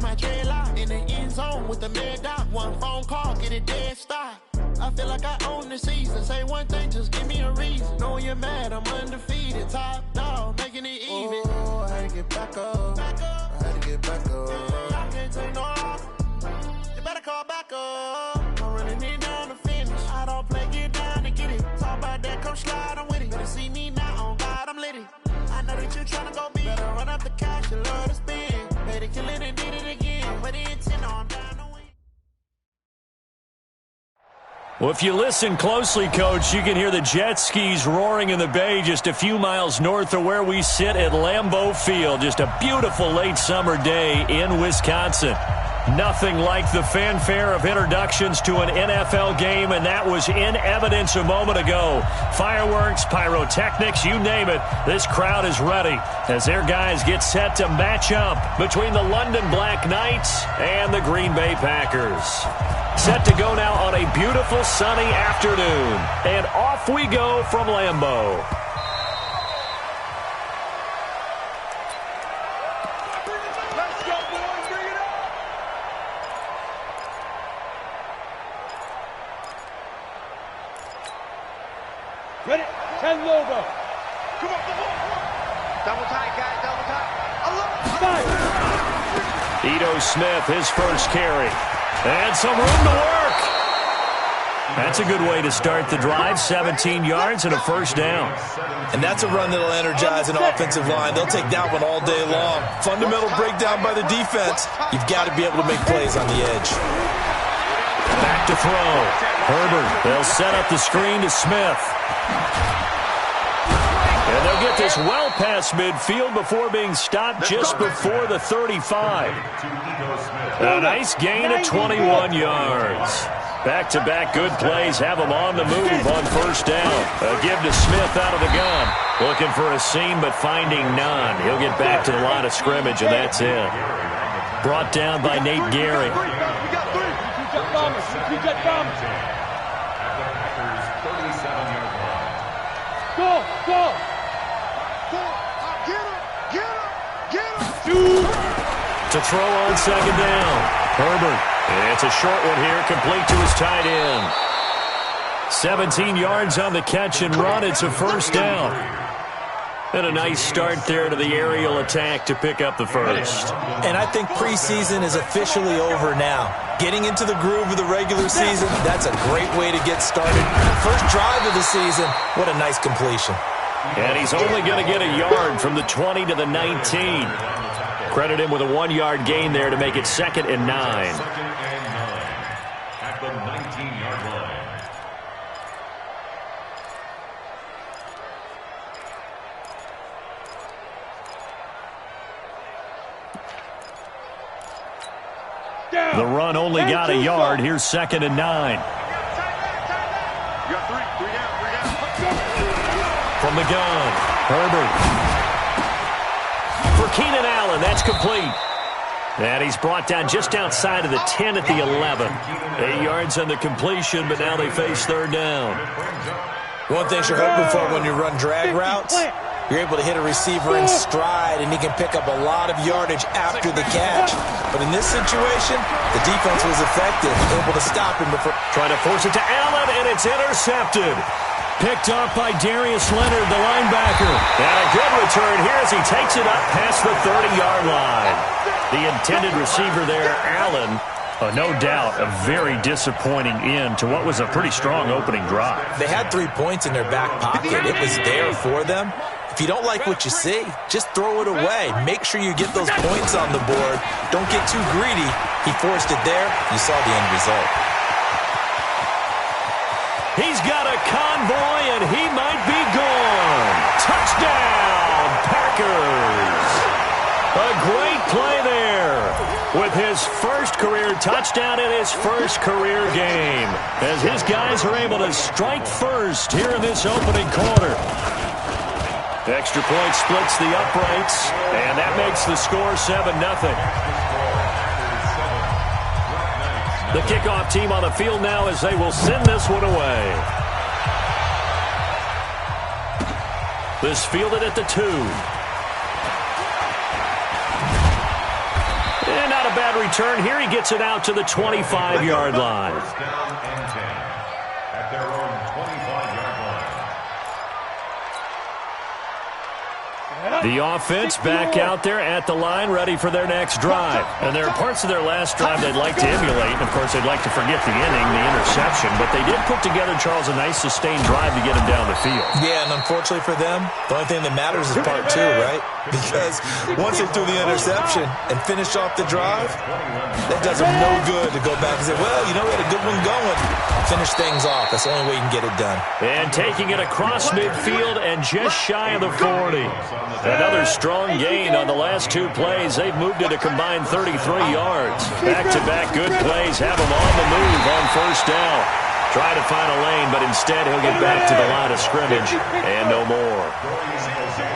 my dreadlock. In the end zone with the mad dot. One phone call, get it dead stop. I feel like I own the season. Say one thing, just give me a reason. Knowing you're mad, I'm undefeated. Top dog, making it even. Oh, I had to get back up. I had to get back up. I can't take no off. You better call back up. I'm running it down to finish. I don't play, get down to get it. Talk about that, come slide, I'm with it. Better see me now, on God, I'm lit it. I know that you're trying to go big. Better run up the cash, you love to spend. Made it, kill it, and did it again. But the intent on down the win. Well, if you listen closely, Coach, you can hear the jet skis roaring in the bay just a few miles north of where we sit at Lambeau Field. Just a beautiful late summer day in Wisconsin. Nothing like the fanfare of introductions to an NFL game, and that was in evidence a moment ago. Fireworks, pyrotechnics, you name it. This crowd is ready as their guys get set to match up between the London Black Knights and the Green Bay Packers. Set to go now on a beautiful sunny afternoon, and off we go from Lambeau. Ready? 10 logo. Come on. Double tight, guys, double tight. Ito Smith, his first carry. And some room to work. That's a good way to start the drive. 17 yards and a first down. And that's a run that'll energize an offensive line. They'll take that one all day long. Fundamental breakdown by the defense. You've got to be able to make plays on the edge. Back to throw. Herbert, they'll set up the screen to Smith. And they'll get this well past midfield before being stopped just before the 35. A nice gain of 21 yards. Back-to-back good plays have him on the move on first down. A give to Smith out of the gun. Looking for a seam but finding none. He'll get back to the line of scrimmage, and that's it. Brought down by Nate Gehry. Go! To throw on second down. Herbert. It's a short one here, complete to his tight end. 17 yards on the catch and run. It's a first down. And a nice start there to the aerial attack to pick up the first. And I think preseason is officially over now. Getting into the groove of the regular season, that's a great way to get started. First drive of the season, what a nice completion. And he's only going to get a yard from the 20 to the 19. Credit him with a 1-yard gain there to make it 2nd and 9. At the 19-yard line. The run only got a yard. Here's 2nd and 9. You got three down. From the gun, Herbert. For Keenan Allen, that's complete. And he's brought down just outside of the 10 at the 11. 8 yards on the completion, but now they face third down. One thing you're hoping for when you run drag routes, you're able to hit a receiver in stride, and he can pick up a lot of yardage after the catch. But in this situation, the defense was effective, able to stop him before. Trying to force it to Allen, and it's intercepted. Picked off by Darius Leonard, the linebacker. And a good return here as he takes it up past the 30-yard line. The intended receiver there, Allen, no doubt a very disappointing end to what was a pretty strong opening drive. They had 3 points in their back pocket. It was there for them. If you don't like what you see, just throw it away. Make sure you get those points on the board. Don't get too greedy. He forced it there. You saw the end result. He's got a convoy, and he might be gone. Touchdown, Packers. A great play there with his first career touchdown in his first career game as his guys are able to strike first here in this opening quarter. Extra point splits the uprights, and that makes the score 7-0. The kickoff team on the field now as they will send this one away. This fielded at the 2. And out of a bad return here. He gets it out to the 25-yard line. First down and 10 at their own 25-yard line. The offense back out there at the line, ready for their next drive. And there are parts of their last drive they'd like to emulate. And, of course, they'd like to forget the inning, the interception. But they did put together, Charles, a nice sustained drive to get him down the field. Yeah, and unfortunately for them, the only thing that matters is part two, right? Because once they threw the interception and finished off the drive, that does them no good to go back and say, well, you know, we had a good one going. Finish things off. That's the only way you can get it done. And taking it across midfield and just shy of the 40. Another strong gain on the last two plays. They've moved it a combined 33 yards. Back-to-back good plays have him on the move on first down. Try to find a lane, but instead he'll get back to the line of scrimmage and no more.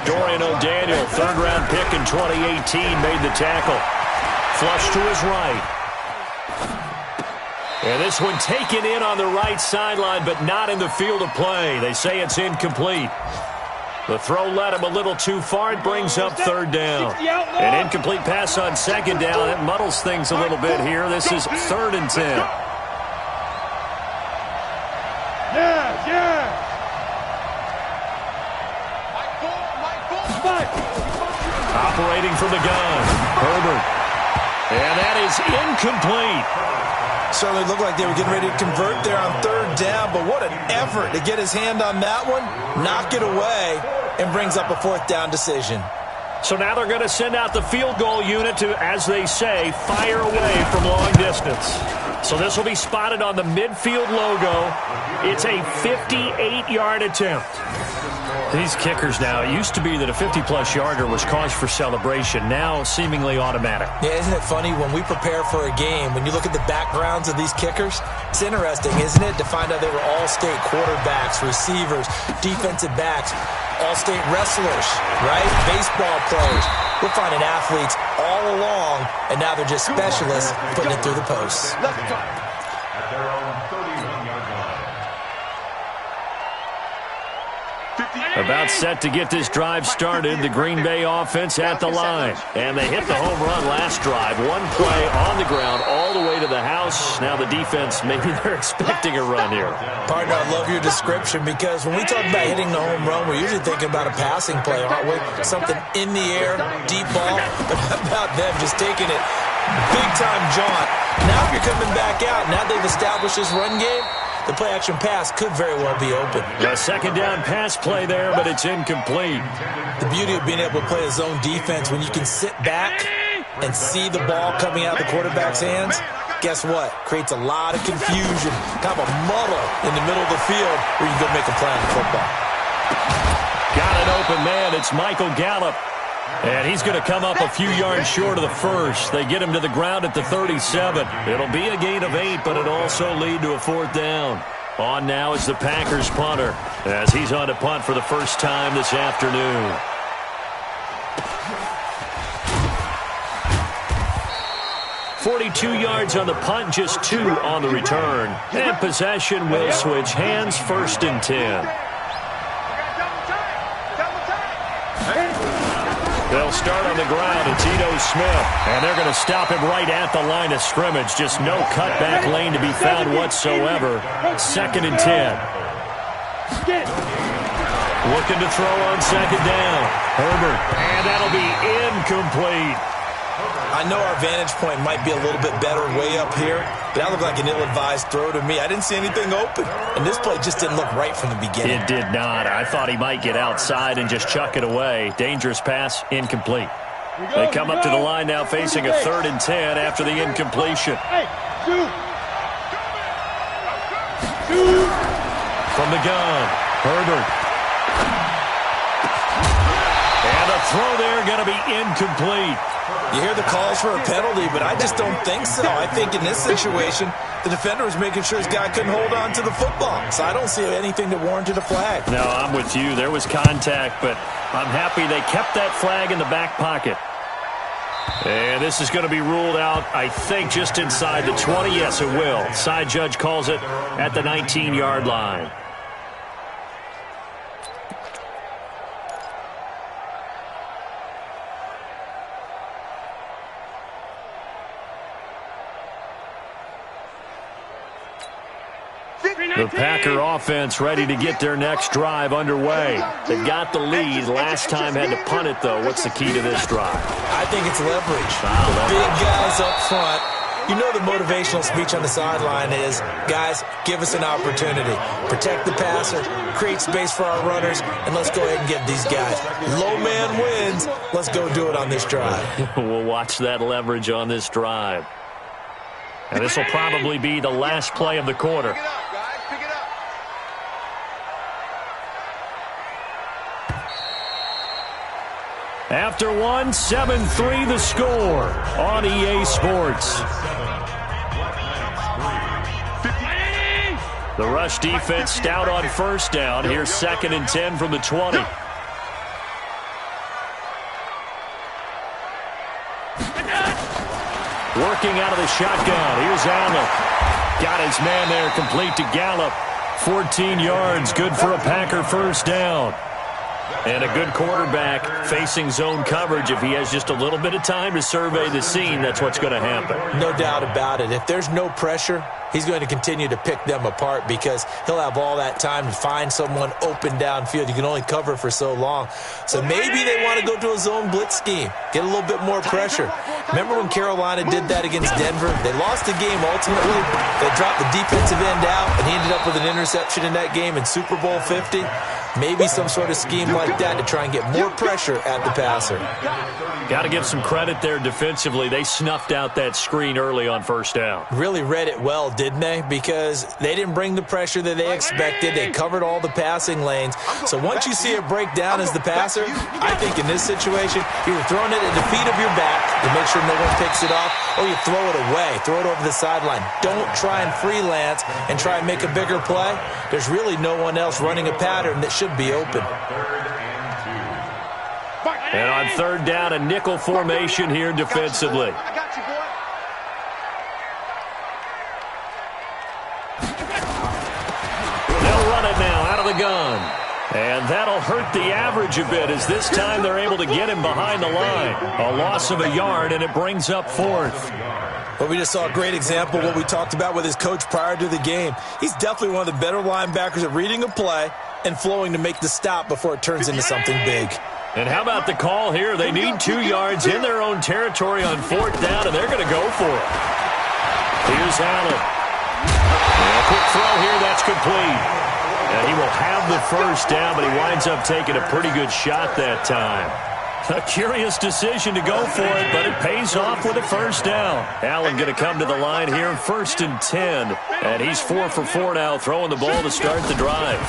Dorian O'Daniel, third-round pick in 2018, made the tackle. Flush to his right. And this one taken in on the right sideline, but not in the field of play. They say it's incomplete. The throw led him a little too far. It brings up third down. An incomplete pass on second down. It muddles things a little bit here. This is 3rd and 10. Yeah. Operating from the gun. Herbert. And that is incomplete. Certainly looked like they were getting ready to convert there on third down, but what an effort to get his hand on that one, knock it away, and brings up a 4th down decision. So now they're going to send out the field goal unit to, as they say, fire away from long distance. So this will be spotted on the midfield logo. It's a 58-yard attempt. These kickers now, it used to be that a 50-plus yarder was cause for celebration, now seemingly automatic. Yeah, isn't it funny when we prepare for a game, when you look at the backgrounds of these kickers, it's interesting, isn't it, to find out they were all-state quarterbacks, receivers, defensive backs, all-state wrestlers, right? Baseball players. We're finding athletes all along, and now they're just specialists putting it through the posts. At their own 31-yard line. About set to get this drive started, the Green Bay offense at the line. And they hit the home run last drive. One play on the ground all the way to the house. Now the defense, maybe they're expecting a run here. Partner, I love your description because when we talk about hitting the home run, we're usually thinking about a passing play, aren't we? Something in the air, deep ball. But how about them just taking it big-time jaunt? Now if you're coming back out, now they've established this run game, the play-action pass could very well be open. A second down pass play there, but it's incomplete. The beauty of being able to play a zone defense when you can sit back and see the ball coming out of the quarterback's hands, guess what? Creates a lot of confusion, kind of a muddle in the middle of the field where you can go make a play on the football. Got an open man. It's Michael Gallup. And he's going to come up a few yards short of the first. They get him to the ground at the 37. It'll be a gain of 8, but it'll also lead to a 4th down. On now is the Packers punter, as he's on to punt for the first time this afternoon. .42 yards on the punt, just 2 on the return. And possession will switch hands, 1st and 10. They'll start on the ground. It's Ito Smith. And they're going to stop him right at the line of scrimmage. Just no cutback lane to be found whatsoever. 2nd and 10. Looking to throw on 2nd down. Herbert. And that'll be incomplete. I know our vantage point might be a little bit better way up here, but that looked like an ill-advised throw to me. I didn't see anything open, and this play just didn't look right from the beginning. It did not. I thought he might get outside and just chuck it away. Dangerous pass, incomplete. They come up to the line now facing a 3rd and 10 after the incompletion. From the gun, Herbert. And the throw there going to be incomplete. You hear the calls for a penalty, but I just don't think so. I think in this situation, the defender was making sure his guy couldn't hold on to the football. So I don't see anything that warranted a flag. No, I'm with you. There was contact, but I'm happy they kept that flag in the back pocket. And this is going to be ruled out, I think, just inside the 20. Yes, it will. Side judge calls it at the 19-yard line. The Packer offense ready to get their next drive underway. They've got the lead. Last time had to punt it, though. What's the key to this drive? I think it's leverage. Big guys up front. You know the motivational speech on the sideline is, guys, give us an opportunity. Protect the passer, create space for our runners, and let's go ahead and get these guys. Low man wins. Let's go do it on this drive. We'll watch that leverage on this drive. And this will probably be the last play of the quarter. Pick it up, guys. Pick it up. After one, 7-3 the score on EA Sports. The rush defense stout on first down. Here's 2nd and 10 from the 20. Working out of the shotgun. Here's Allen. Got his man there, complete to Gallup. 14 yards, good for a Packer first down. And a good quarterback facing zone coverage. If he has just a little bit of time to survey the scene, that's what's going to happen. No doubt about it. If there's no pressure, he's going to continue to pick them apart because he'll have all that time to find someone open downfield. You can only cover for so long. So maybe they want to go to a zone blitz scheme, get a little bit more pressure. Remember when Carolina did that against Denver? They lost the game ultimately. They dropped the defensive end out, and he ended up with an interception in that game in Super Bowl 50. Maybe some sort of scheme like that to try and get more pressure at the passer. Got to give some credit there defensively. They snuffed out that screen early on first down. Really read it well, didn't they? Because they didn't bring the pressure that they expected. They covered all the passing lanes. So once you see it break down as the passer, I think in this situation, you're throwing it at the feet of your back to make sure no one picks it off, or you throw it away, throw it over the sideline. Don't try and freelance and try and make a bigger play. There's really no one else running a pattern that should be open. And on third down, a nickel formation here defensively. I got you, boy. They'll run it now out of the gun. And that'll hurt the average a bit as this time they're able to get him behind the line. A loss of a yard, and it brings up 4th. Well, we just saw a great example of what we talked about with his coach prior to the game. He's definitely one of the better linebackers at reading a play and flowing to make the stop before it turns into something big. And how about the call here? They need 2 yards in their own territory on 4th down, and they're going to go for it. Here's Allen. And a quick throw here, that's complete. And he will have the first down, but he winds up taking a pretty good shot that time. A curious decision to go for it, but it pays off with a first down. Allen going to come to the line here, 1st and 10. And he's 4 for 4 now, throwing the ball to start the drive.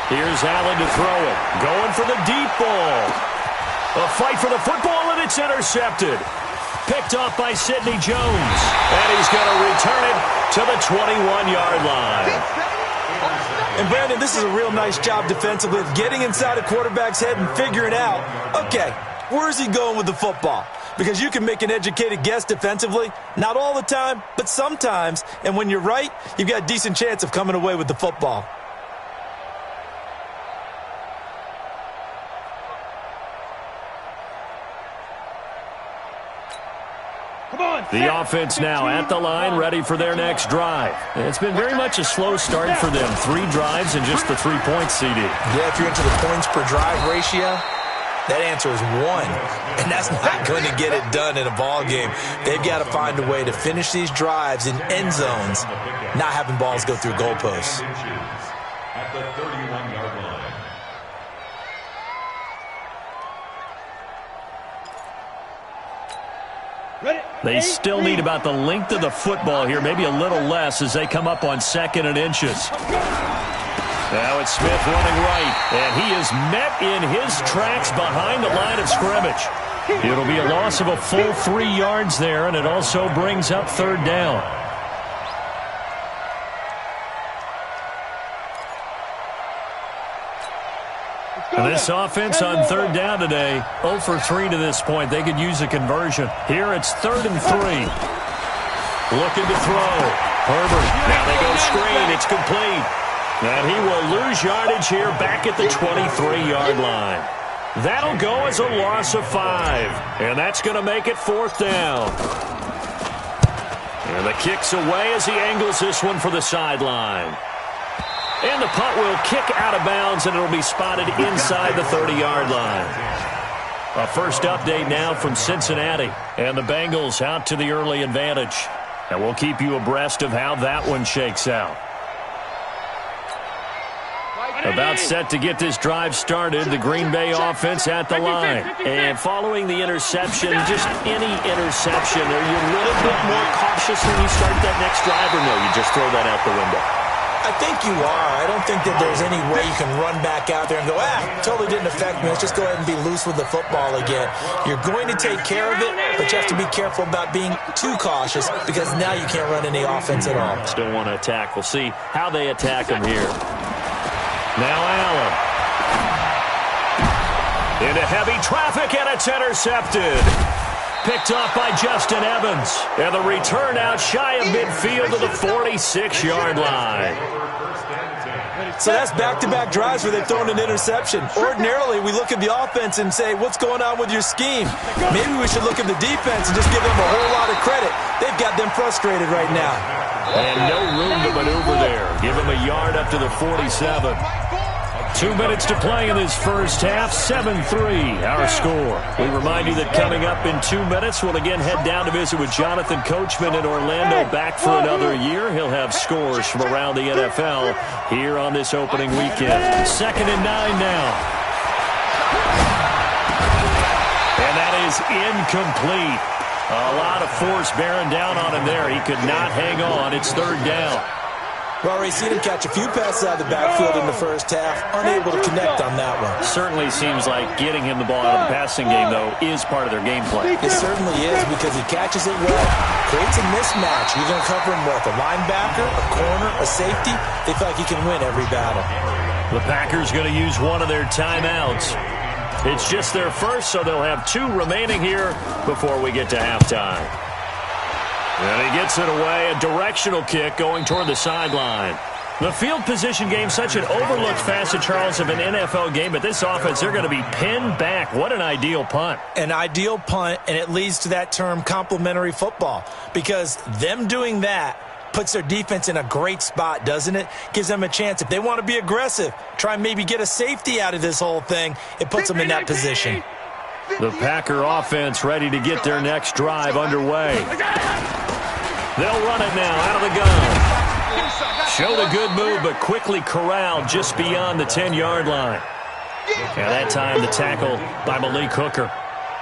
Here's Allen to throw it. Going for the deep ball. A fight for the football, and it's intercepted. Picked off by Sidney Jones. And he's going to return it to the 21-yard line. And, Brandon, this is a real nice job defensively of getting inside a quarterback's head and figuring out, okay, where's he going with the football? Because you can make an educated guess defensively. Not all the time, but sometimes. And when you're right, you've got a decent chance of coming away with the football. The offense now at the line, ready for their next drive. It's been very much a slow start for them. 3 drives and just the 3 points, CD. Yeah, if you're into the points per drive ratio, that answer is 1. And that's not going to get it done in a ball game. They've got to find a way to finish these drives in end zones, not having balls go through goalposts. At the 31-yard line. They still need about the length of the football here, maybe a little less as they come up on 2nd and inches. Now it's Smith running right, and he is met in his tracks behind the line of scrimmage. It'll be a loss of a full 3 yards there, and it also brings up 3rd down. And this offense on 3rd down today, 0 for 3 to this point. They could use a conversion. Here it's 3rd and 3. Looking to throw. Herbert. Now they go screen. It's complete. And he will lose yardage here back at the 23-yard line. That'll go as a loss of 5. And that's going to make it 4th down. And the kick's away as he angles this one for the sideline. And the punt will kick out of bounds, and it'll be spotted inside the 30-yard line. A first update now from Cincinnati. And the Bengals out to the early advantage. And we'll keep you abreast of how that one shakes out. About set to get this drive started, the Green Bay offense at the line. And following the interception, just any interception, are you a little bit more cautious when you start that next drive, or no, you just throw that out the window? I think you are. I don't think that there's any way you can run back out there and go, totally didn't affect me. Let's just go ahead and be loose with the football again. You're going to take care of it, but you have to be careful about being too cautious because now you can't run any offense at all. Still want to attack. We'll see how they attack him here. Now Allen. Into heavy traffic, and it's intercepted. Picked off by Justin Evans. And the return out shy of midfield to the 46-yard line. So that's back-to-back drives where they've thrown an interception. Ordinarily, we look at the offense and say, what's going on with your scheme? Maybe we should look at the defense and just give them a whole lot of credit. They've got them frustrated right now. And no room to maneuver there. Give him a yard up to the 47. 2 minutes to play in this first half, 7-3 our score. We remind you that coming up in 2 minutes, we'll again head down to visit with Jonathan Coachman in Orlando, back for another year. He'll have scores from around the NFL here on this opening weekend. 2nd and 9 now. And that is incomplete. A lot of force bearing down on him there. He could not hang on. It's 3rd down. We've already seen him catch a few passes out of the backfield in the first half, unable to connect on that one. Certainly seems like getting him the ball out of the passing game, though, is part of their game plan. It certainly is because he catches it well, creates a mismatch. You're going to cover him with a linebacker, a corner, a safety. They feel like he can win every battle. The Packers going to use one of their timeouts. It's just their first, so they'll have 2 remaining here before we get to halftime. And he gets it away, a directional kick going toward the sideline. The field position game, such an overlooked facet, Charles, of an NFL game, but this offense, they're going to be pinned back. What an ideal punt. An ideal punt, and it leads to that term complementary football, because them doing that puts their defense in a great spot, doesn't it? Gives them a chance. If they want to be aggressive, try and maybe get a safety out of this whole thing, it puts them in that position. The Packer offense ready to get their next drive underway. They'll run it now out of the gun. Showed a good move, but quickly corralled just beyond the 10-yard line. And that time the tackle by Malik Hooker.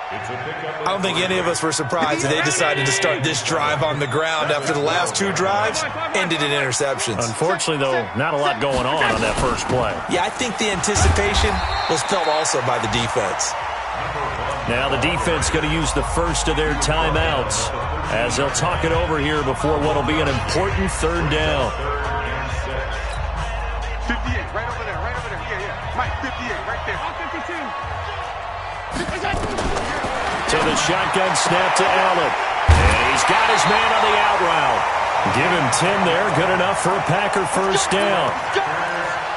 I don't think any of us were surprised that they decided to start this drive on the ground after the last 2 drives ended in interceptions. Unfortunately, though, not a lot going on that first play. Yeah, I think the anticipation was felt also by the defense. Now the defense going to use the first of their timeouts as they'll talk it over here before what will be an important 3rd down. 58, right over there, yeah. Mike, 58, right there. 52. So the shotgun snap to Allen. And he's got his man on the out route. Give him 10 there, good enough for a Packer first down.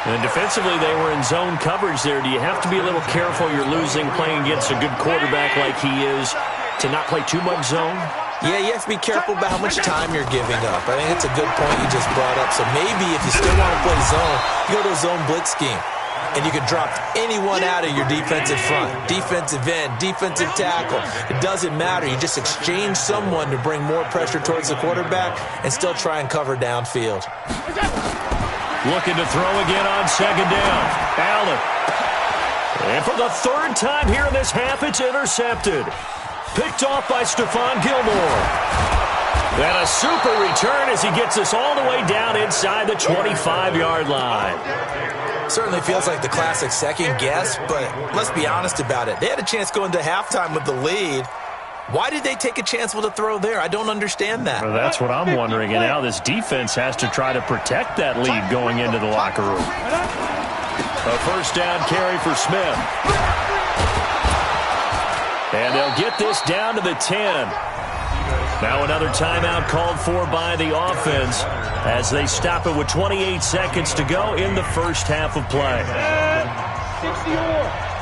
And defensively, they were in zone coverage there. Do you have to be a little careful? You're losing playing against a good quarterback like he is to not play too much zone? Yeah, you have to be careful about how much time you're giving up. I think it's a good point you just brought up. So maybe if you still want to play zone, you go to a zone blitz scheme. And you can drop anyone out of your defensive front, defensive end, defensive tackle. It doesn't matter. You just exchange someone to bring more pressure towards the quarterback and still try and cover downfield. Looking to throw again on 2nd down. Allen. And for the 3rd time here in this half, it's intercepted. Picked off by Stephon Gilmore. And a super return as he gets us all the way down inside the 25-yard line. Certainly feels like the classic second guess, but let's be honest about it. They had a chance going to halftime with the lead. Why did they take a chance with a throw there? I don't understand that. Well, that's what I'm wondering. And now this defense has to try to protect that lead going into the locker room. A first down carry for Smith. And they'll get this down to the 10. Now another timeout called for by the offense as they stop it with 28 seconds to go in the first half of play. 64.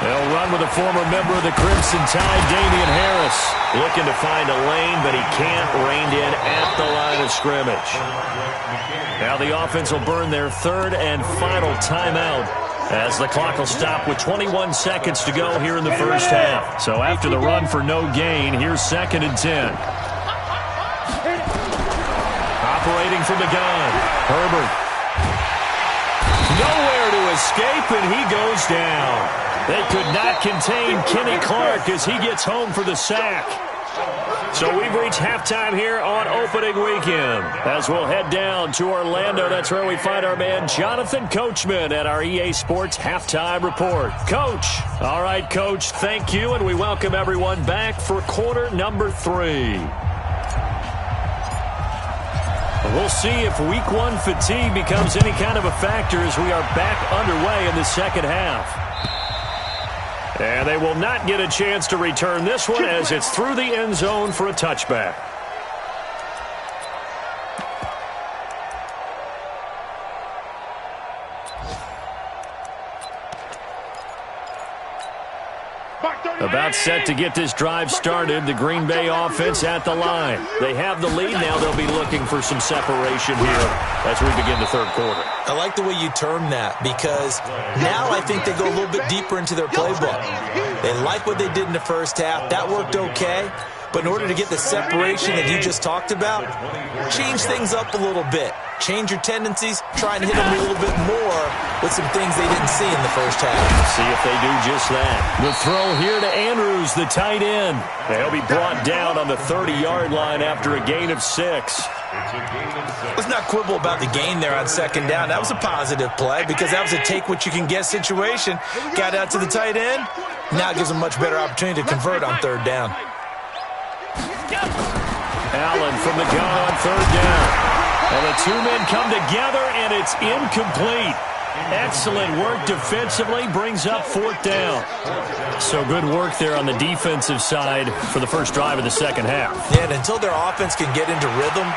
They'll run with a former member of the Crimson Tide, Damian Harris. Looking to find a lane, but he can't. Reined in at the line of scrimmage. Now the offense will burn their third and final timeout as the clock will stop with 21 seconds to go here in the first half. So after the run for no gain, here's 2nd and 10. Operating from the gun, Herbert. Nowhere to escape, and he goes down. They could not contain Kenny Clark as he gets home for the sack. So we've reached halftime here on opening weekend. As we'll head down to Orlando, that's where we find our man Jonathan Coachman at our EA Sports Halftime Report. Coach. All right, Coach, thank you, and we welcome everyone back for quarter number 3. We'll see if week 1 fatigue becomes any kind of a factor as we are back underway in the second half. And they will not get a chance to return this one as it's through the end zone for a touchback. About set to get this drive started, the Green Bay offense at the line. They have the lead. Now they'll be looking for some separation here as we begin the third quarter. I like the way you term that because now I think they go a little bit deeper into their playbook. They like what they did in the first half. That worked okay. But in order to get the separation that you just talked about, change things up a little bit. Change your tendencies. Try and hit them a little bit more with some things they didn't see in the first half. See if they do just that. The throw here to Andrews, the tight end. He'll be brought down on the 30-yard line after a gain of 6. Let's not quibble about the gain there on 2nd down. That was a positive play because that was a take-what-you-can-get situation. Got out to the tight end. Now it gives them a much better opportunity to convert on 3rd down. Allen from the gun on 3rd down. And the two men come together, and it's incomplete. Excellent work defensively, brings up 4th down. So good work there on the defensive side for the first drive of the second half. Yeah, and until their offense can get into rhythm,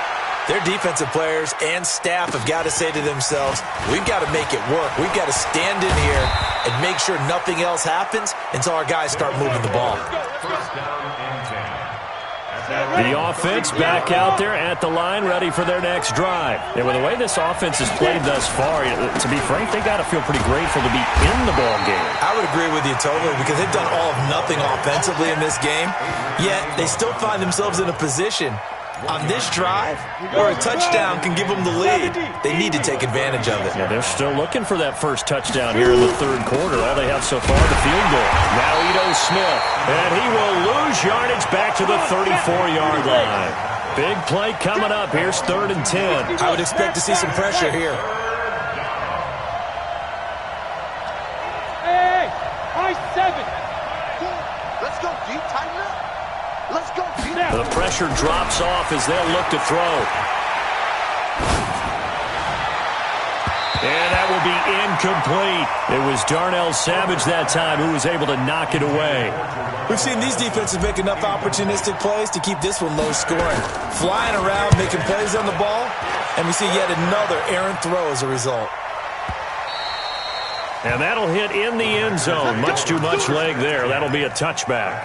their defensive players and staff have got to say to themselves, we've got to make it work. We've got to stand in here and make sure nothing else happens until our guys start moving the ball. The offense back out there at the line, ready for their next drive. And with the way this offense has played thus far, to be frank, they got to feel pretty grateful to be in the ball game. I would agree with you totally because they've done all of nothing offensively in this game, yet they still find themselves in a position on this drive where a touchdown can give them the lead. They need to take advantage of it. Yeah, they're still looking for that first touchdown here in the third quarter. All they have so far, the field goal. Now Ito Smith, and he will lose yardage back to the 34-yard line. Big play coming up. Here's 3rd and 10. I would expect to see some pressure here. Hey, high 7. Let's go deep, tighten up. Let's go deep. The pressure drops off as they'll look to throw. And that will be incomplete. It was Darnell Savage that time who was able to knock it away. We've seen these defenses make enough opportunistic plays to keep this one low scoring. Flying around, making plays on the ball, and we see yet another errant throw as a result. And that'll hit in the end zone. Much too much leg there. That'll be a touchback.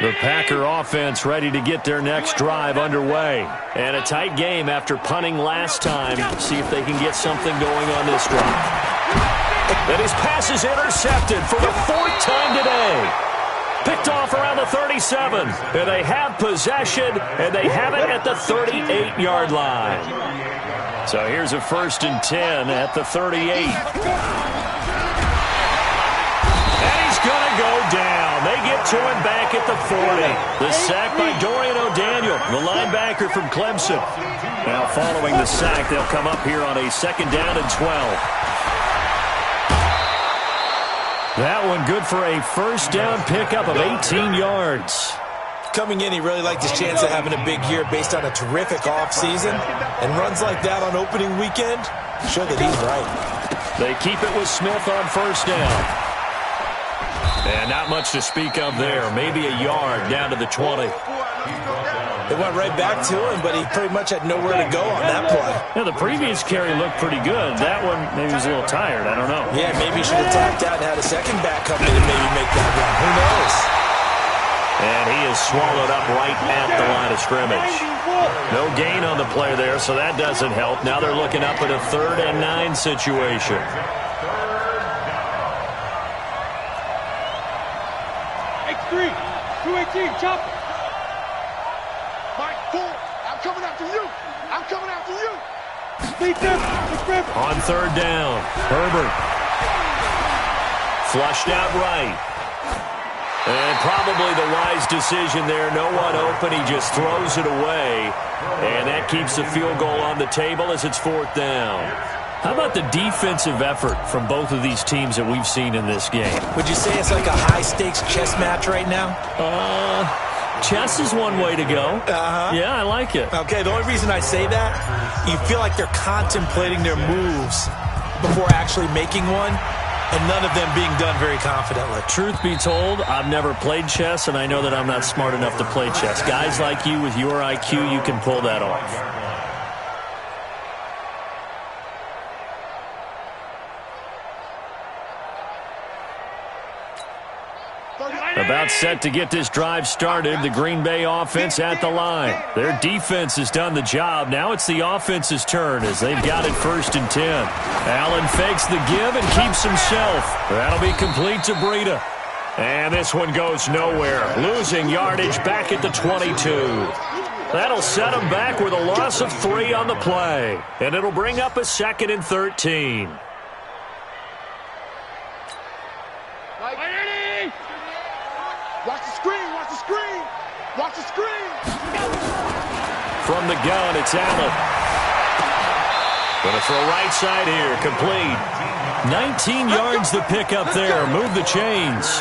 The Packer offense ready to get their next drive underway. And a tight game after punting last time. See if they can get something going on this drive. And his pass is intercepted for the 4th time today. Picked off around the 37. And they have possession, and they have it at the 38-yard line. So here's a 1st and 10 at the 38. Going to go down. They get to him back at the 40. The sack by Dorian O'Daniel, the linebacker from Clemson. Now following the sack, they'll come up here on a 2nd down and 12. That one good for a 1st down pickup of 18 yards. Coming in, he really liked his chance of having a big year based on a terrific offseason. And runs like that on opening weekend show that he's right. They keep it with Smith on 1st down. And not much to speak of there. Maybe a yard down to the 20. They went right back to him, but he pretty much had nowhere to go on that play. Yeah, the previous carry looked pretty good. That one, maybe he was a little tired. I don't know. Yeah, maybe he should have tapped out and had a second back come in and maybe make that run. Who knows? And he is swallowed up right at the line of scrimmage. No gain on the play there, so that doesn't help. Now they're looking up at a 3rd and 9 situation. X3, 218, chop. Mike, 4. I'm coming after you. I'm coming after you. Lead them. On 3rd down, Herbert. Flushed out right. And probably the wise decision there. No one open. He just throws it away. And that keeps the field goal on the table as it's 4th down. How about the defensive effort from both of these teams that we've seen in this game? Would you say it's like a high-stakes chess match right now? Chess is one way to go. Yeah, I like it. Okay, the only reason I say that, you feel like they're contemplating their moves before actually making one, and none of them being done very confidently. Truth be told, I've never played chess, and I know that I'm not smart enough to play chess. Guys like you with your IQ, you can pull that off. About set to get this drive started. The Green Bay offense at the line. Their defense has done the job. Now it's the offense's turn as they've got it 1st and 10. Allen fakes the give and keeps himself. That'll be complete to Breida. And this one goes nowhere. Losing yardage back at the 22. That'll set him back with a loss of 3 on the play. And it'll bring up a 2nd and 13. Watch the screen. Watch the screen. Watch the screen. From the gun, it's Allen. Going to throw right side here. Complete. 19 yards to pick up there. Move the chains.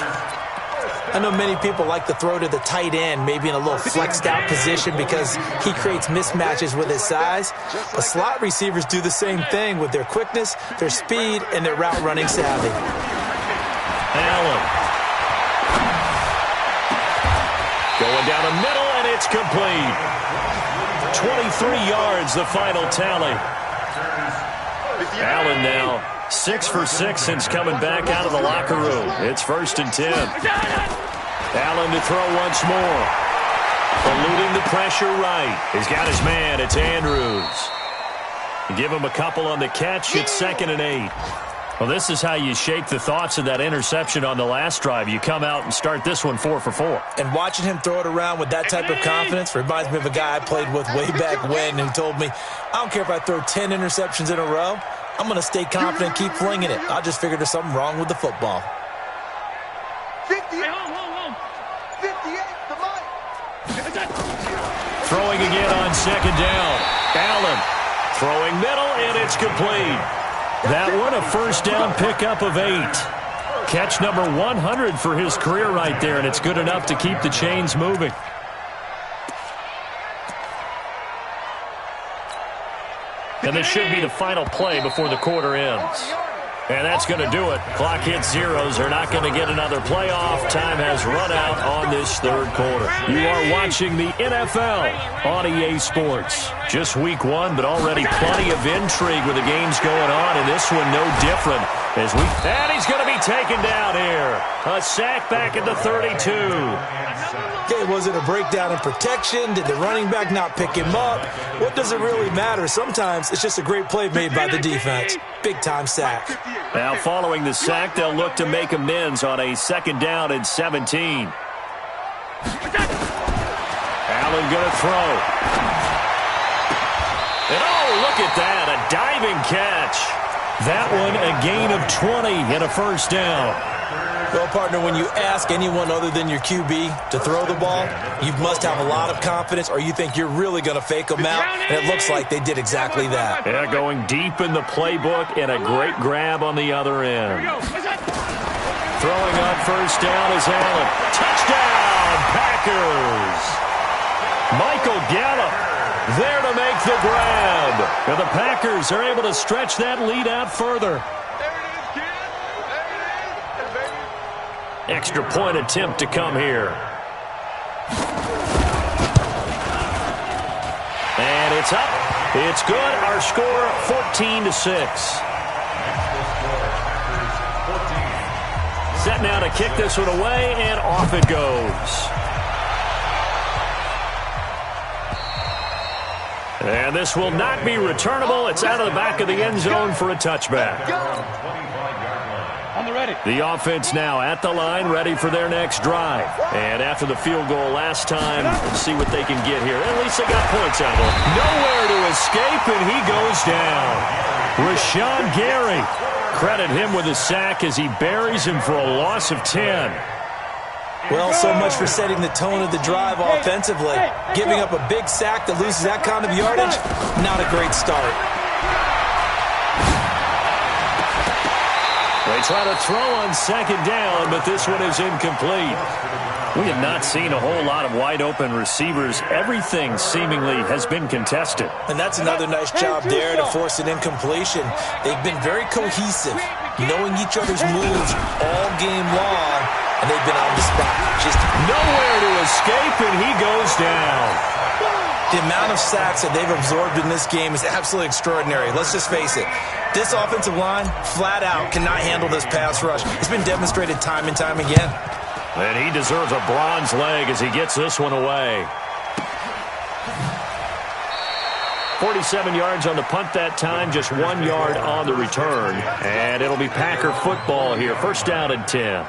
I know many people like to throw to the tight end, maybe in a little flexed out position because he creates mismatches with his size. But slot receivers do the same thing with their quickness, their speed, and their route running savvy. Allen. Going down the middle, and it's complete. 23 yards, the final tally. Allen now 6 for 6 since coming back out of the locker room. It's 1st and 10. Allen to throw once more. Eluding the pressure right. He's got his man. It's Andrews. Give him a couple on the catch. It's 2nd and 8. Well, this is how you shake the thoughts of that interception on the last drive. You come out and start this one 4 for 4. And watching him throw it around with that type of confidence reminds me of a guy I played with way back when who told me, I don't care if I throw 10 interceptions in a row. I'm going to stay confident, keep flinging it. I just figured there's something wrong with the football. 58 to Mike. Throwing again on 2nd down. Allen throwing middle, and it's complete. That one, a 1st down pickup of 8. Catch number 100 for his career right there, and it's good enough to keep the chains moving. And this should be the final play before the quarter ends. And that's going to do it. Clock hits zeros. They're not going to get another playoff. Time has run out on this 3rd quarter. You are watching the NFL on EA Sports. Just week 1, but already plenty of intrigue with the games going on, and this one no different. And he's going to be taken down here. A sack back at the 32. Okay, was it a breakdown in protection? Did the running back not pick him up? What does it really matter? Sometimes it's just a great play made by the defense. Big-time sack. Now following the sack, they'll look to make amends on a 2nd down and 17. Allen going to throw. And oh, look at that, a diving catch. That one a gain of 20 and a 1st down. Well, partner, when you ask anyone other than your QB to throw the ball, you must have a lot of confidence or you think you're really going to fake them out, and it looks like they did exactly that. Yeah, going deep in the playbook and a great grab on the other end. Throwing on 1st down is Allen. Touchdown, Packers! Michael Gallup there to make the grab. And the Packers are able to stretch that lead out further. Extra point attempt to come here. And it's up. It's good. Our score, 14-6. Set now to kick this one away, and off it goes. And this will not be returnable. It's out of the back of the end zone for a touchback. On the ready. The offense now at the line, ready for their next drive. And after the field goal last time, we'll see what they can get here. At least they got points out of it. Nowhere to escape, and he goes down. Rashawn Gary. Credit him with a sack as he buries him for a loss of 10. Well, so much for setting the tone of the drive offensively. Giving up a big sack that loses that kind of yardage, not a great start. They try to throw on second down, but this one is incomplete. We have not seen a whole lot of wide-open receivers. Everything seemingly has been contested. And that's another nice job there to force an incompletion. They've been very cohesive, knowing each other's moves all game long, and they've been on the spot. Just nowhere to escape, and he goes down. The amount of sacks that they've absorbed in this game is absolutely extraordinary. Let's just face it. This offensive line, flat out, cannot handle this pass rush. It's been demonstrated time and time again. And he deserves a bronze leg as he gets this one away. 47 yards on the punt that time, just 1 yard on the return. And it'll be Packer football here. First down and 10.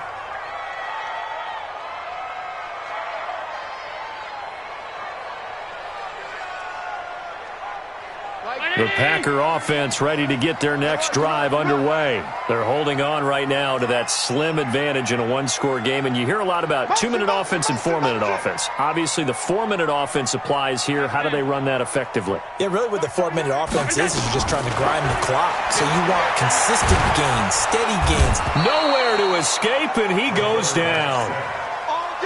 The Packer offense ready to get their next drive underway. They're holding on right now to that slim advantage in a one-score game, and you hear a lot about 2-minute offense and 4-minute offense. Obviously, the 4-minute offense applies here. How do they run that effectively? Yeah, really what the 4-minute offense is you're just trying to grind the clock. So you want consistent gains, steady gains. Nowhere to escape, and he goes down.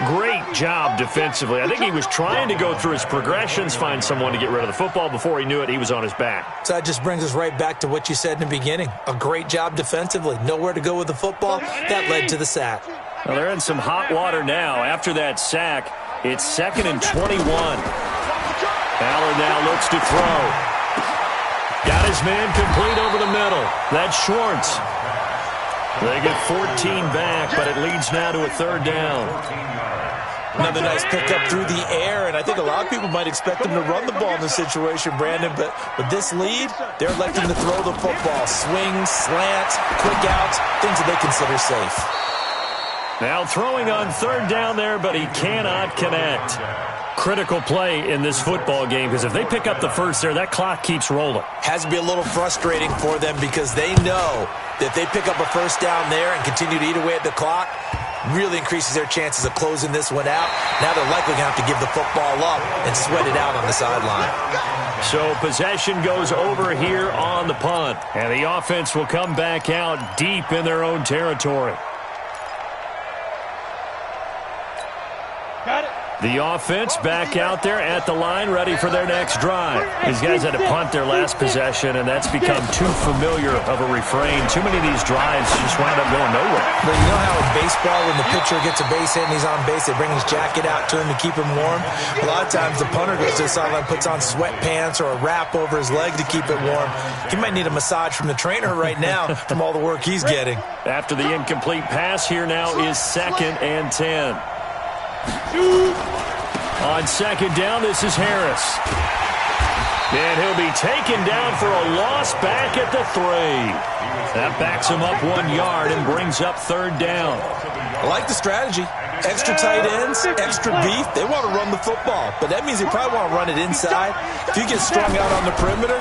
Great job defensively. I think he was trying to go through his progressions, find someone to get rid of the football. Before he knew it, he was on his back. So that just brings us right back to what you said in the beginning. A great job defensively. Nowhere to go with the football. That led to the sack. Well, they're in some hot water now. After that sack, it's 2nd and 21. Ballard now looks to throw. Got his man complete over the middle. That's Schwartz. They get 14 back, but it leads now to a 3rd down. Another nice pickup through the air, and I think a lot of people might expect them to run the ball in this situation, Brandon, but with this lead, they're electing to throw the football. Swings, slants, quick outs, things that they consider safe. Now throwing on 3rd down there, but he cannot connect. Critical play in this football game, because if they pick up the first there, that clock keeps rolling. Has to be a little frustrating for them because they know that if they pick up a first down there and continue to eat away at the clock, really increases their chances of closing this one out. Now they're likely going to have to give the football up and sweat it out on the sideline. So possession goes over here on the punt, and the offense will come back out deep in their own territory. Got it. The offense back out there at the line, ready for their next drive. These guys had to punt their last possession, and that's become too familiar of a refrain. Too many of these drives just wind up going nowhere. But you know how in baseball, when the pitcher gets a base hit and he's on base, they bring his jacket out to him to keep him warm? A lot of times the punter goes to the sideline, puts on sweatpants or a wrap over his leg to keep it warm. He might need a massage from the trainer right now from all the work he's getting. After the incomplete pass, here now is 2nd and 10. On 2nd down, this is Harris. And he'll be taken down for a loss back at the 3. That backs him up 1 yard and brings up 3rd down. I like the strategy. Extra tight ends, extra beef. They want to run the football, but that means they probably want to run it inside. If you get strung out on the perimeter,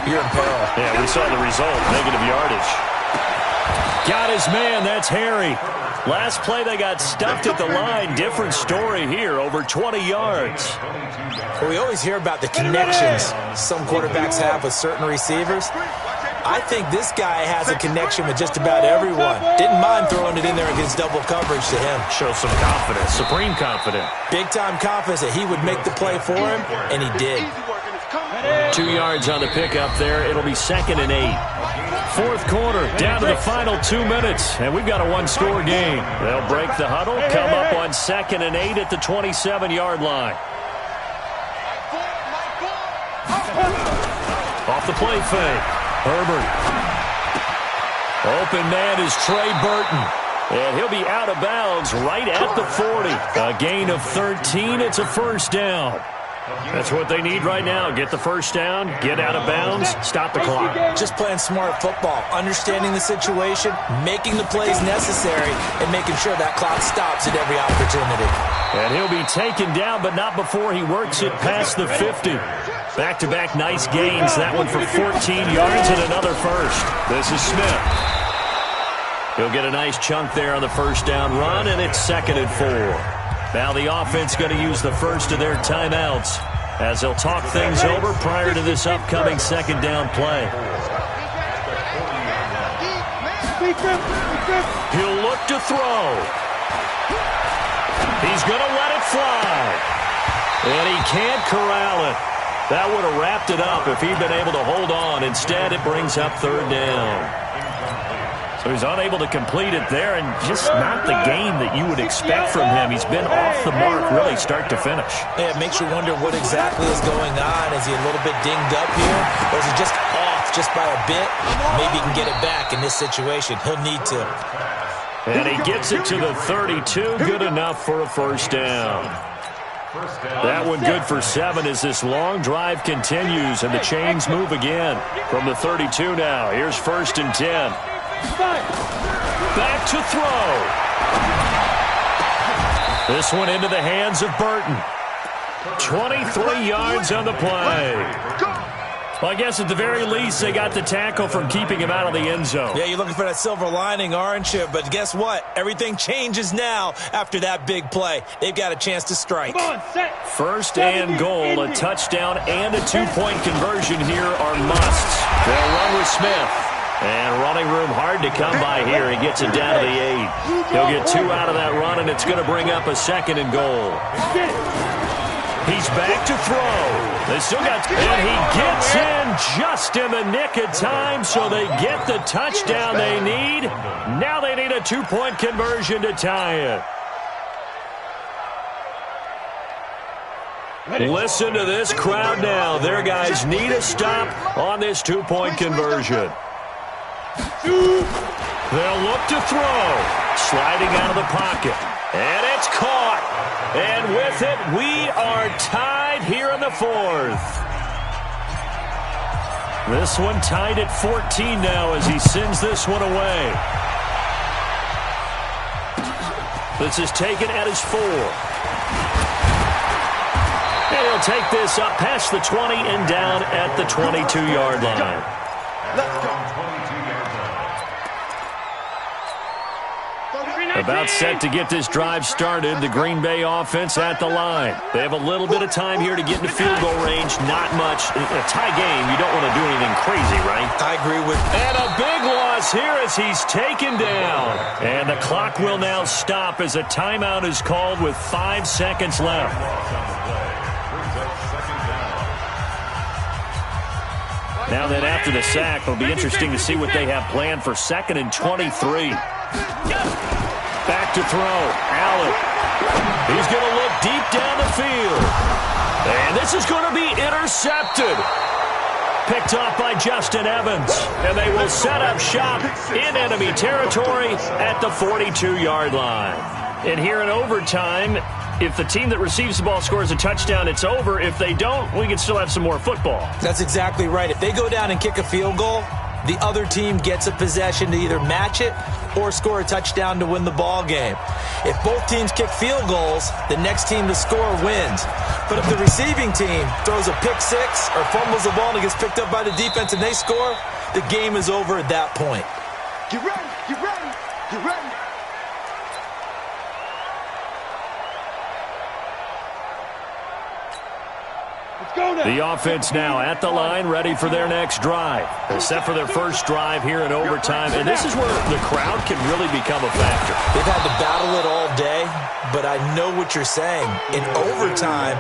you're in peril. Yeah, we saw the result, negative yardage. Got his man, that's Harry. Last play, they got stuffed at the line. Different story here, over 20 yards. Well, we always hear about the connections some quarterbacks have with certain receivers. I think this guy has a connection with just about everyone. Didn't mind throwing it in there against double coverage to him. Shows some confidence, supreme confidence. Big-time confidence that he would make the play for him, and he did. 2 yards on the pickup there. It'll be 2nd and 8. 4th quarter, down to the final 2 minutes, and we've got a one-score game. They'll break the huddle, come up on 2nd and 8 at the 27-yard line. off the play fake. Herbert. Open man is Trey Burton. And he'll be out of bounds right at the 40. A gain of 13. It's a first down. That's what they need right now. Get the first down, get out of bounds, stop the clock. Just playing smart football, understanding the situation, making the plays necessary, and making sure that clock stops at every opportunity. And he'll be taken down, but not before he works it past the 50. Back-to-back nice gains. That one for 14 yards and another first. This is Smith. He'll get a nice chunk there on the first down run, and it's 2nd and 4. Now the offense going to use the first of their timeouts as they'll talk things over prior to this upcoming second down play. He'll look to throw. He's going to let it fly. And he can't corral it. That would have wrapped it up if he'd been able to hold on. Instead, it brings up 3rd down. So he's unable to complete it there, and just not the game that you would expect from him. He's been off the mark really start to finish. Yeah, it makes you wonder what exactly is going on. Is he a little bit dinged up here, or is he just off just by a bit? Maybe he can get it back in this situation. He'll need to. And he gets it to the 32. Good enough for a first down. That one good for 7 as this long drive continues, and the chains move again. From the 32 now, here's 1st and 10. Back to throw. This one into the hands of Burton. 23 yards on the play. Well, I guess at the very least they got the tackle from keeping him out of the end zone. Yeah, you're looking for that silver lining, aren't you? But guess what? Everything changes now after that big play. They've got a chance to strike. 1st and goal, a touchdown and a 2-point conversion here are musts. They'll run with Smith. And running room hard to come by here. He gets it down to the 8. He'll get 2 out of that run, and it's going to bring up a 2nd and goal. He's back to throw. They still got, and he gets in just in the nick of time, so they get the touchdown they need. Now they need a 2-point conversion to tie it. Listen to this crowd now. Their guys need a stop on this 2-point conversion. They'll look to throw. Sliding out of the pocket. And it's caught. And with it, we are tied here in the 4th. This one tied at 14 now as he sends this one away. This is taken at his 4. And he'll take this up past the 20 and down at the 22-yard line. Let's go. About set to get this drive started. The Green Bay offense at the line. They have a little bit of time here to get into field goal range. Not much. In a tie game, you don't want to do anything crazy, right? I agree with you. And a big loss here as he's taken down. And the clock will now stop as a timeout is called with 5 seconds left. Now then, after the sack, it'll be interesting to see what they have planned for 2nd and 23. Back to throw. Allen. He's going to look deep down the field. And this is going to be intercepted. Picked off by Justin Evans. And they will set up shop in enemy territory at the 42-yard line. And here in overtime, if the team that receives the ball scores a touchdown, it's over. If they don't, we can still have some more football. That's exactly right. If they go down and kick a field goal, the other team gets a possession to either match it or score a touchdown to win the ball game. If both teams kick field goals, the next team to score wins. But if the receiving team throws a pick 6 or fumbles the ball and it gets picked up by the defense and they score, the game is over at that point. Get ready, get ready, get ready. The offense now at the line, ready for their next drive. They're set for their first drive here in overtime, and this is where the crowd can really become a factor. They've had to battle it all day, but I know what you're saying. In overtime,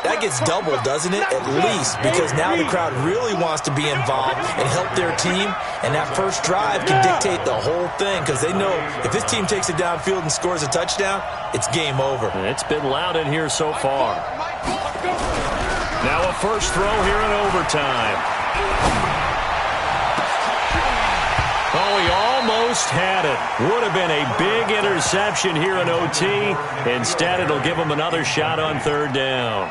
that gets doubled, doesn't it? At least, because now the crowd really wants to be involved and help their team, and that first drive can dictate the whole thing because they know if this team takes it downfield and scores a touchdown, it's game over. It's been loud in here so far. Now a first throw here in overtime. He'll get it to the 30. Oh, he almost had it. Would have been a big interception here in OT. Instead, it'll give them another shot on third down.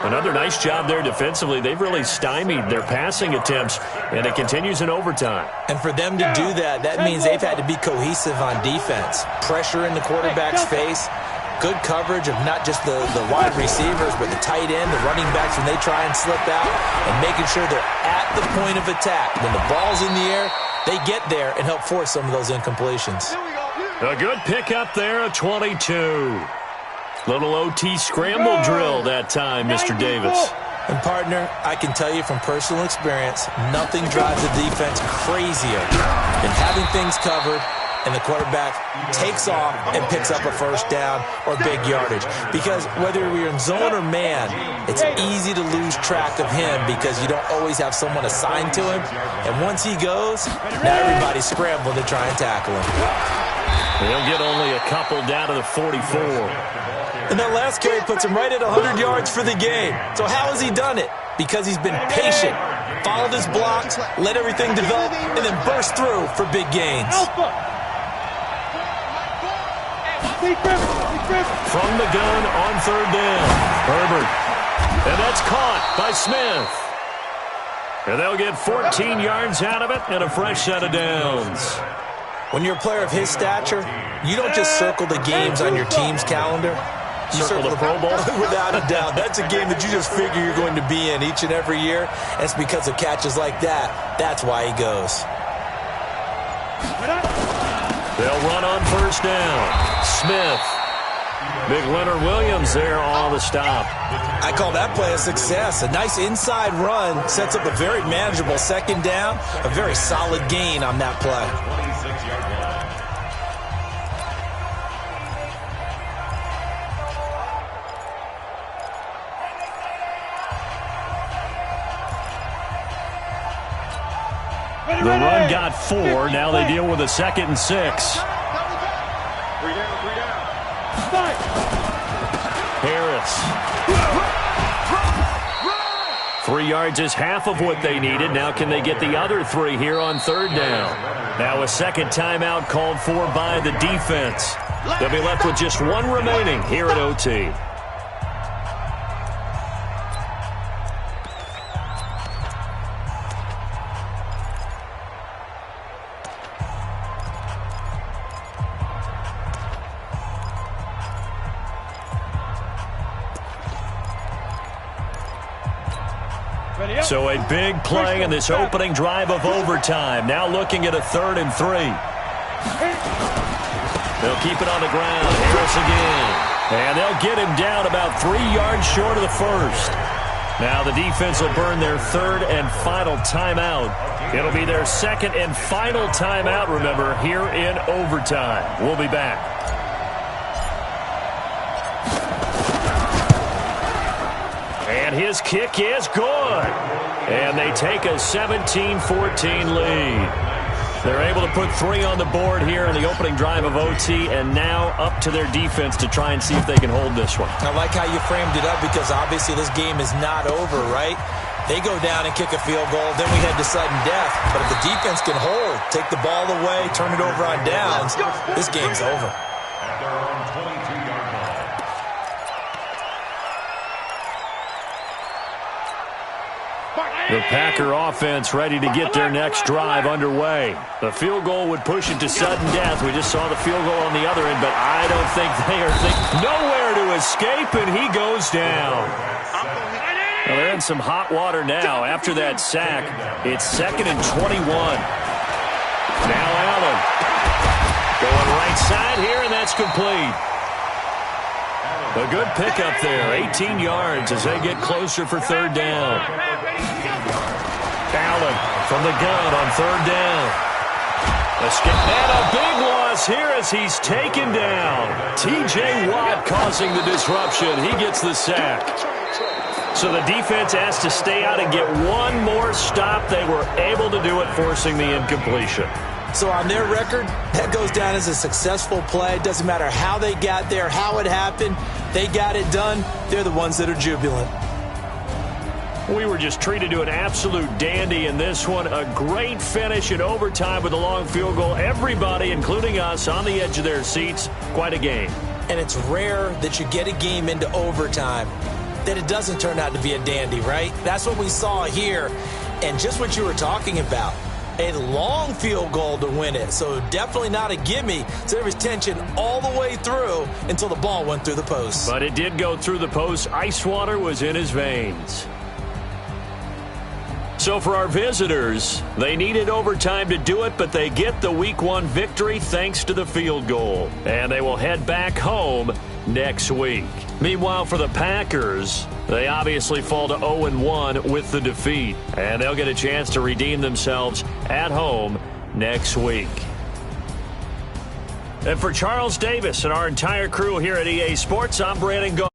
Another nice job there defensively. They've really stymied their passing attempts, and it continues in overtime. And for them to do that, that means they've had to be cohesive on defense. Pressure in the quarterback's face, good coverage of not just the wide receivers, but the tight end, the running backs when they try and slip out, and making sure they're at the point of attack. When the ball's in the air, they get there and help force some of those incompletions. A good pickup there, a 22. Little OT scramble drill that time, Mr. Davis. And, partner, I can tell you from personal experience, nothing drives a defense crazier than having things covered and the quarterback takes off and picks up a first down or big yardage. Because whether you're in zone or man, it's easy to lose track of him because you don't always have someone assigned to him. And once he goes, now everybody's scrambling to try and tackle him. He'll get only a couple down to the 44. And that last carry puts him right at 100 yards for the game. So how has he done it? Because he's been patient, followed his blocks, let everything develop, and then burst through for big gains. From the gun on third down, Herbert. And that's caught by Smith. And they'll get 14 yards out of it and a fresh set of downs. When you're a player of his stature, you don't just circle the games on your team's calendar. You circle the Pro Bowl? Without a doubt. That's a game that you just figure you're going to be in each and every year. And it's because of catches like that. That's why he goes. They'll run on first down. Smith. Big Leonard Williams there on the stop. I call that play a success. A nice inside run sets up a very manageable second down. A very solid gain on that play. The run got 4. Now they deal with a 2nd and 6. 3 down. Harris. 3 yards is half of what they needed. Now can they get the other 3 here on third down? Now a second timeout called for by the defense. They'll be left with just 1 remaining here at OT. So a big play in this opening drive of overtime. Now looking at a 3rd and 3. They'll keep it on the ground. Harris again. And they'll get him down about 3 yards short of the first. Now the defense will burn their 3rd and final timeout. It'll be their 2nd and final timeout, remember, here in overtime. We'll be back. And his kick is good. And they take a 17-14 lead. They're able to put 3 on the board here in the opening drive of OT, and now up to their defense to try and see if they can hold this one. I like how you framed it up because obviously this game is not over, right? They go down and kick a field goal, then we head to sudden death. But if the defense can hold, take the ball away, turn it over on downs, this game's over. At their own 22-yard line. The Packer offense ready to get their next drive underway. The field goal would push it to sudden death. We just saw the field goal on the other end, but I don't think they are nowhere to escape, and he goes down. Well, they're in some hot water now after that sack. It's 2nd and 21. Now Allen going right side here, and that's complete. A good pickup there, 18 yards as they get closer for third down. Allen from the gun on third down. And a big loss here as he's taken down. T.J. Watt causing the disruption. He gets the sack. So the defense has to stay out and get one more stop. They were able to do it, forcing the incompletion. So on their record, that goes down as a successful play. It doesn't matter how they got there, how it happened. They got it done. They're the ones that are jubilant. We were just treated to an absolute dandy in this one. A great finish in overtime with a long field goal. Everybody, including us, on the edge of their seats. Quite a game. And it's rare that you get a game into overtime that it doesn't turn out to be a dandy, right? That's what we saw here. And just what you were talking about, a long field goal to win it. So definitely not a gimme. So there was tension all the way through until the ball went through the post. But it did go through the post. Ice water was in his veins. So for our visitors, they needed overtime to do it, but they get the Week 1 victory thanks to the field goal. And they will head back home next week. Meanwhile, for the Packers, they obviously fall to 0-1 with the defeat. And they'll get a chance to redeem themselves at home next week. And for Charles Davis and our entire crew here at EA Sports, I'm Brandon Go.